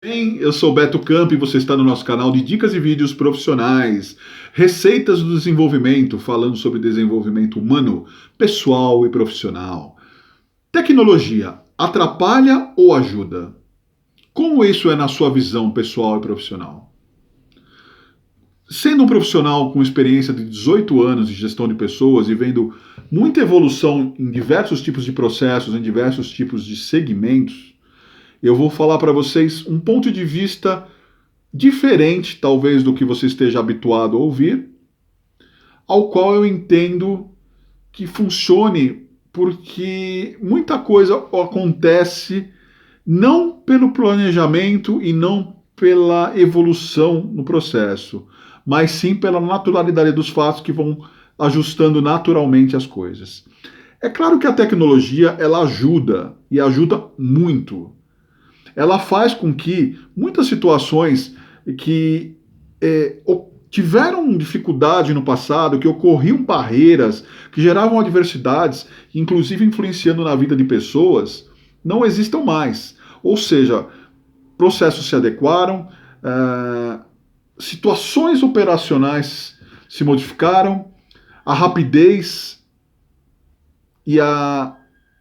Bem, eu sou Beto Campo e você está no nosso canal de dicas e vídeos profissionais, receitas do desenvolvimento, falando sobre desenvolvimento humano, pessoal e profissional. Tecnologia atrapalha ou ajuda? Como isso é na sua visão pessoal e profissional? Sendo um profissional com experiência de 18 anos de gestão de pessoas e vendo muita evolução em diversos tipos de processos, em diversos tipos de segmentos, eu vou falar para vocês um ponto de vista diferente, talvez, do que você esteja habituado a ouvir, ao qual eu entendo que funcione porque muita coisa acontece não pelo planejamento e não pela evolução no processo, mas sim pela naturalidade dos fatos que vão ajustando naturalmente as coisas. É claro que a tecnologia ela ajuda e ajuda muito. Ela faz com que muitas situações que tiveram dificuldade no passado, que ocorriam barreiras, que geravam adversidades, inclusive influenciando na vida de pessoas, não existam mais. Ou seja, processos se adequaram, situações operacionais se modificaram, a rapidez e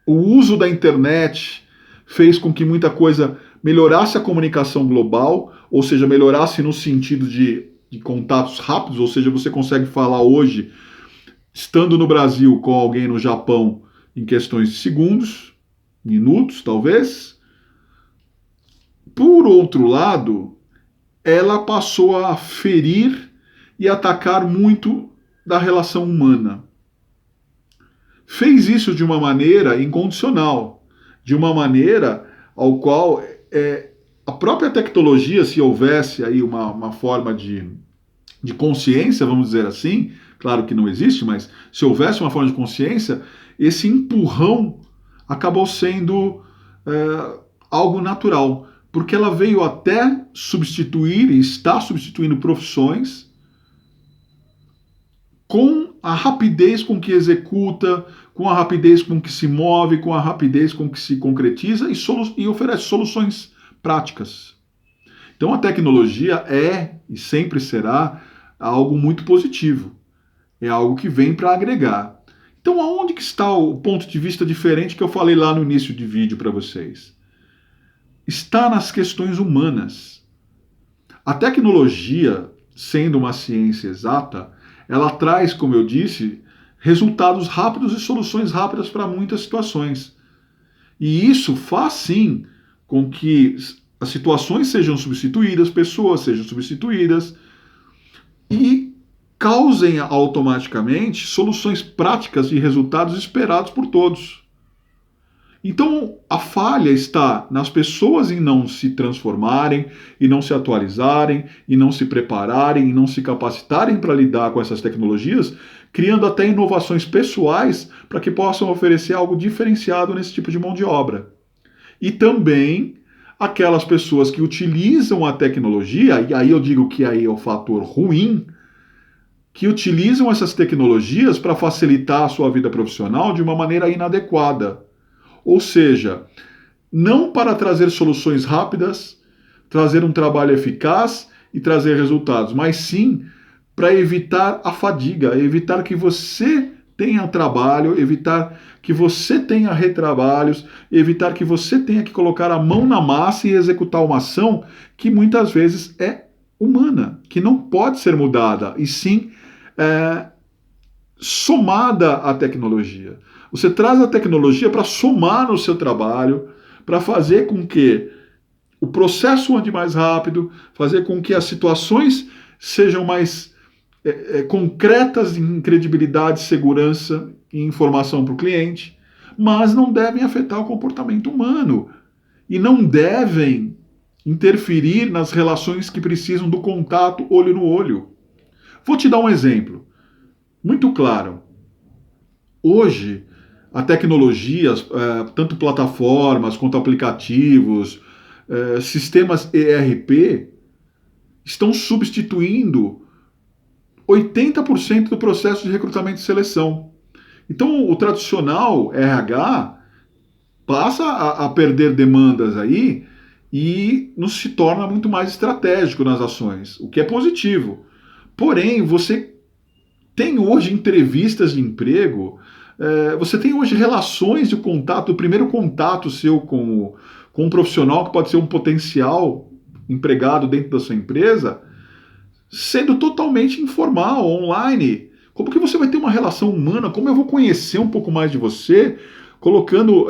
o uso da internet fez com que muita coisa melhorasse a comunicação global, ou seja, melhorasse no sentido de contatos rápidos, ou seja, você consegue falar hoje, estando no Brasil com alguém no Japão, em questões de segundos, minutos talvez. Por outro lado, ela passou a ferir e atacar muito da relação humana. Fez isso de uma maneira incondicional, de uma maneira ao qual a própria tecnologia, se houvesse aí uma forma de consciência, vamos dizer assim, claro que não existe, mas se houvesse uma forma de consciência, esse empurrão acabou sendo algo natural, porque ela veio até substituir e está substituindo profissões com a rapidez com que executa, com a rapidez com que se move, com a rapidez com que se concretiza e oferece soluções práticas. Então a tecnologia é e sempre será algo muito positivo. É algo que vem para agregar. Então aonde que está o ponto de vista diferente que eu falei lá no início de vídeo para vocês? Está nas questões humanas. A tecnologia, sendo uma ciência exata, ela traz, como eu disse, resultados rápidos e soluções rápidas para muitas situações. E isso faz sim com que as situações sejam substituídas, pessoas sejam substituídas e causem automaticamente soluções práticas e resultados esperados por todos. Então, a falha está nas pessoas em não se transformarem, e não se atualizarem, e não se prepararem, e não se capacitarem para lidar com essas tecnologias, criando até inovações pessoais para que possam oferecer algo diferenciado nesse tipo de mão de obra. E também aquelas pessoas que utilizam a tecnologia, e aí eu digo que aí é o fator ruim, que utilizam essas tecnologias para facilitar a sua vida profissional de uma maneira inadequada. Ou seja, não para trazer soluções rápidas, trazer um trabalho eficaz e trazer resultados, mas sim para evitar a fadiga, evitar que você tenha trabalho, evitar que você tenha retrabalhos, evitar que você tenha que colocar a mão na massa e executar uma ação que muitas vezes é humana, que não pode ser mudada, e sim somada à tecnologia. Você traz a tecnologia para somar no seu trabalho, para fazer com que o processo ande mais rápido, fazer com que as situações sejam mais concretas em credibilidade, segurança e informação para o cliente, mas não devem afetar o comportamento humano e não devem interferir nas relações que precisam do contato olho no olho. Vou te dar um exemplo muito claro. Hoje, a tecnologia, tanto plataformas quanto aplicativos, sistemas ERP, estão substituindo 80% do processo de recrutamento e seleção. Então, o tradicional RH passa a perder demandas aí e nos se torna muito mais estratégico nas ações, o que é positivo. Porém, você tem hoje entrevistas de emprego, você tem hoje relações de contato, o primeiro contato seu com um profissional que pode ser um potencial empregado dentro da sua empresa, sendo totalmente informal, online. Como que você vai ter uma relação humana? Como eu vou conhecer um pouco mais de você, colocando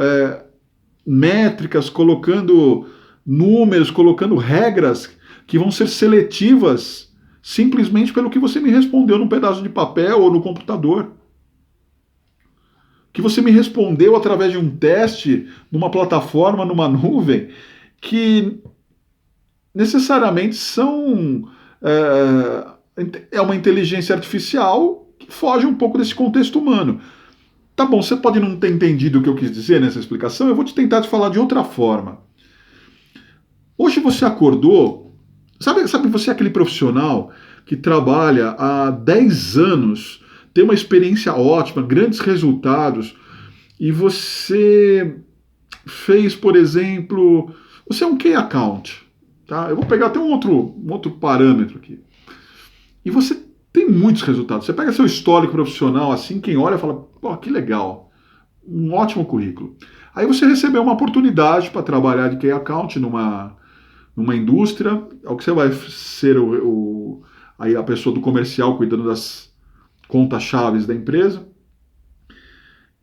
métricas, colocando números, colocando regras que vão ser seletivas simplesmente pelo que você me respondeu num pedaço de papel ou no computador. Que você me respondeu através de um teste numa plataforma, numa nuvem, que necessariamente é uma inteligência artificial que foge um pouco desse contexto humano. Tá bom, você pode não ter entendido o que eu quis dizer nessa explicação, eu vou te tentar te falar de outra forma. Hoje você acordou, sabe você é aquele profissional que trabalha há 10 anos, tem uma experiência ótima, grandes resultados, e você fez, por exemplo, você é um key account, tá? Eu vou pegar até um outro parâmetro aqui. E você tem muitos resultados. Você pega seu histórico profissional assim, quem olha fala, pô, que legal, um ótimo currículo. Aí você recebeu uma oportunidade para trabalhar de key account numa indústria, é o que você vai ser aí a pessoa do comercial cuidando das contas chaves da empresa.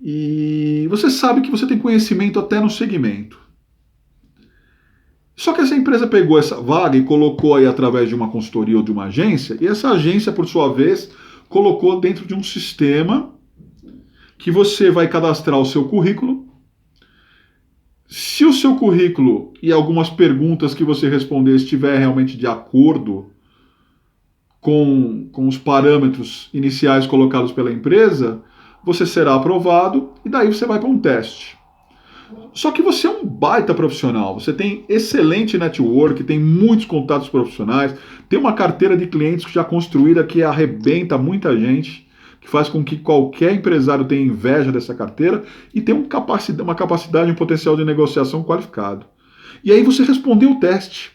E você sabe que você tem conhecimento até no segmento. Só que essa empresa pegou essa vaga e colocou aí através de uma consultoria ou de uma agência, e essa agência, por sua vez, colocou dentro de um sistema que você vai cadastrar o seu currículo. Se o seu currículo e algumas perguntas que você responder estiver realmente de acordo com os parâmetros iniciais colocados pela empresa, você será aprovado e daí você vai para um teste. Só que você é um baita profissional, você tem excelente network, tem muitos contatos profissionais, tem uma carteira de clientes já construída que arrebenta muita gente, que faz com que qualquer empresário tenha inveja dessa carteira e tem uma capacidade, um potencial de negociação qualificado. E aí você respondeu o teste.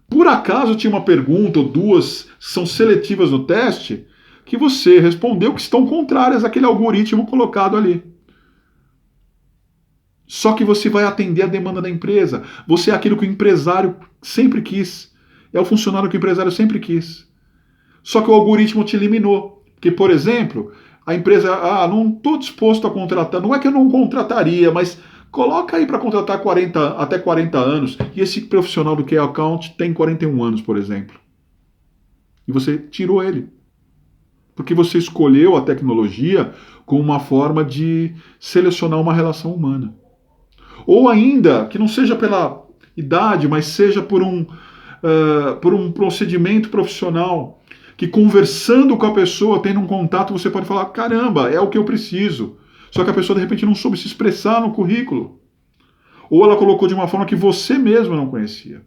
Por acaso tinha uma pergunta ou duas, são seletivas no teste, que você respondeu que estão contrárias àquele algoritmo colocado ali. Só que você vai atender a demanda da empresa. Você é aquilo que o empresário sempre quis. É o funcionário que o empresário sempre quis. Só que o algoritmo te eliminou. Porque, por exemplo, a empresa, não estou disposto a contratar. Não é que eu não contrataria, mas coloca aí para contratar até 40 anos. E esse profissional do Key Account tem 41 anos, por exemplo. E você tirou ele. Porque você escolheu a tecnologia como uma forma de selecionar uma relação humana. Ou ainda, que não seja pela idade, mas seja por um procedimento profissional, que conversando com a pessoa, tendo um contato, você pode falar, caramba, é o que eu preciso. Só que a pessoa, de repente, não soube se expressar no currículo. Ou ela colocou de uma forma que você mesmo não conhecia.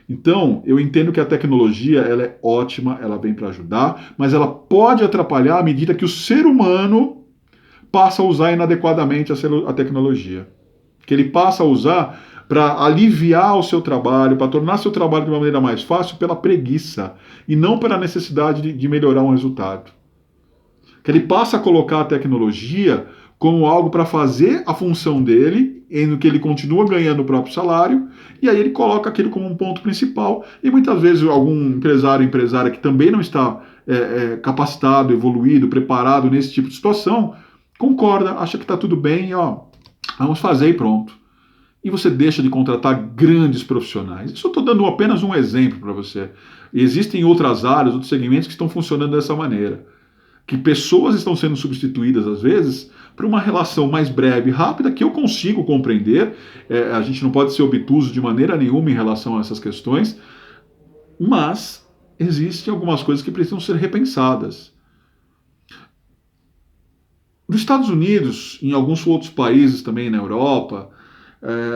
Então, eu entendo que a tecnologia ela é ótima, ela vem para ajudar, mas ela pode atrapalhar à medida que o ser humano passa a usar inadequadamente a tecnologia. Que ele passa a usar para aliviar o seu trabalho, para tornar seu trabalho de uma maneira mais fácil pela preguiça e não pela necessidade de melhorar um resultado. Que ele passa a colocar a tecnologia como algo para fazer a função dele, em que ele continua ganhando o próprio salário, e aí ele coloca aquilo como um ponto principal, e muitas vezes algum empresária que também não está capacitado, evoluído, preparado nesse tipo de situação, concorda, acha que está tudo bem, vamos fazer e pronto. E você deixa de contratar grandes profissionais. Isso eu estou dando apenas um exemplo para você. Existem outras áreas, outros segmentos que estão funcionando dessa maneira. Que pessoas estão sendo substituídas, às vezes, por uma relação mais breve, rápida, que eu consigo compreender. A gente não pode ser obtuso de maneira nenhuma em relação a essas questões, mas existem algumas coisas que precisam ser repensadas. Nos Estados Unidos, em alguns outros países também na Europa,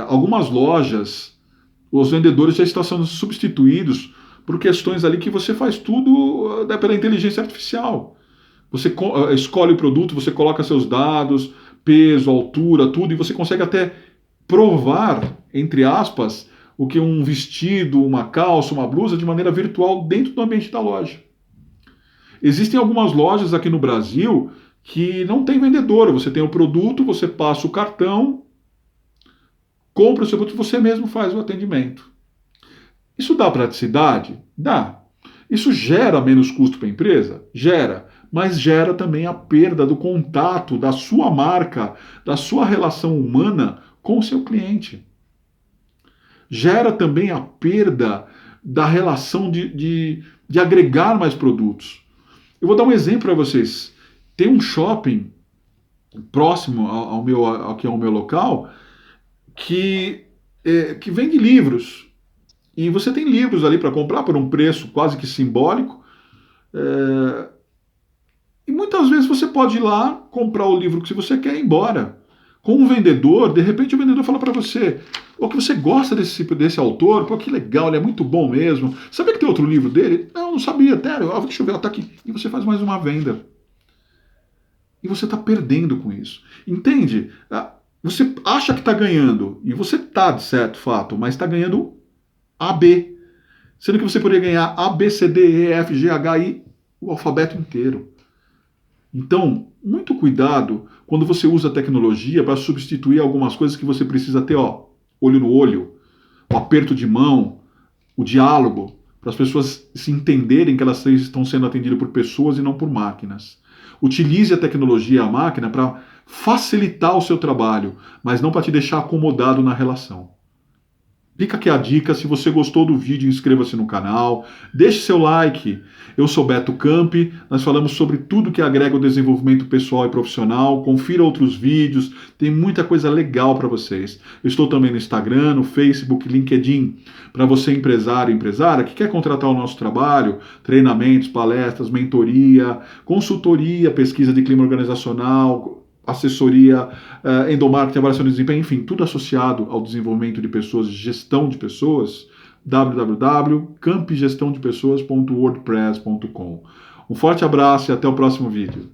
algumas lojas, os vendedores já estão sendo substituídos por questões ali que você faz tudo pela inteligência artificial. Você escolhe o produto, você coloca seus dados, peso, altura, tudo, e você consegue até provar, entre aspas, o que um vestido, uma calça, uma blusa de maneira virtual dentro do ambiente da loja. Existem algumas lojas aqui no Brasil que não tem vendedor. Você tem o produto, você passa o cartão, compra o seu produto, você mesmo faz o atendimento. Isso dá praticidade? Dá. Isso gera menos custo para a empresa? Gera. Mas gera também a perda do contato da sua marca, da sua relação humana com o seu cliente. Gera também a perda da relação de agregar mais produtos. Eu vou dar um exemplo para vocês. Tem um shopping próximo aqui ao meu local que vende livros. E você tem livros ali para comprar por um preço quase que simbólico. E muitas vezes você pode ir lá, comprar o livro que você quer e ir embora. Com um vendedor, de repente o vendedor fala para você: "Pô, que você gosta desse autor, pô, que legal, ele é muito bom mesmo. Sabia que tem outro livro dele?" "Não, não sabia, até. Deixa eu ver, tá aqui." E você faz mais uma venda. E você está perdendo com isso. Entende? Você acha que está ganhando, e você está, de certo fato, mas está ganhando AB. Sendo que você poderia ganhar A, B, C, D, E, F, G, H, I, o alfabeto inteiro. Então, muito cuidado quando você usa a tecnologia para substituir algumas coisas que você precisa ter, olho no olho, o aperto de mão, o diálogo, para as pessoas se entenderem que elas estão sendo atendidas por pessoas e não por máquinas. Utilize a tecnologia e a máquina para facilitar o seu trabalho, mas não para te deixar acomodado na relação. Fica aqui a dica. Se você gostou do vídeo, inscreva-se no canal, deixe seu like. Eu sou Beto Campi, nós falamos sobre tudo que agrega o desenvolvimento pessoal e profissional. Confira outros vídeos, tem muita coisa legal para vocês. Eu estou também no Instagram, no Facebook, LinkedIn. Para você empresário e empresária que quer contratar o nosso trabalho, treinamentos, palestras, mentoria, consultoria, pesquisa de clima organizacional, assessoria, endomarketing, avaliação de desempenho, enfim, tudo associado ao desenvolvimento de pessoas, gestão de pessoas, www.campigestãodepessoas.wordpress.com. Um forte abraço e até o próximo vídeo.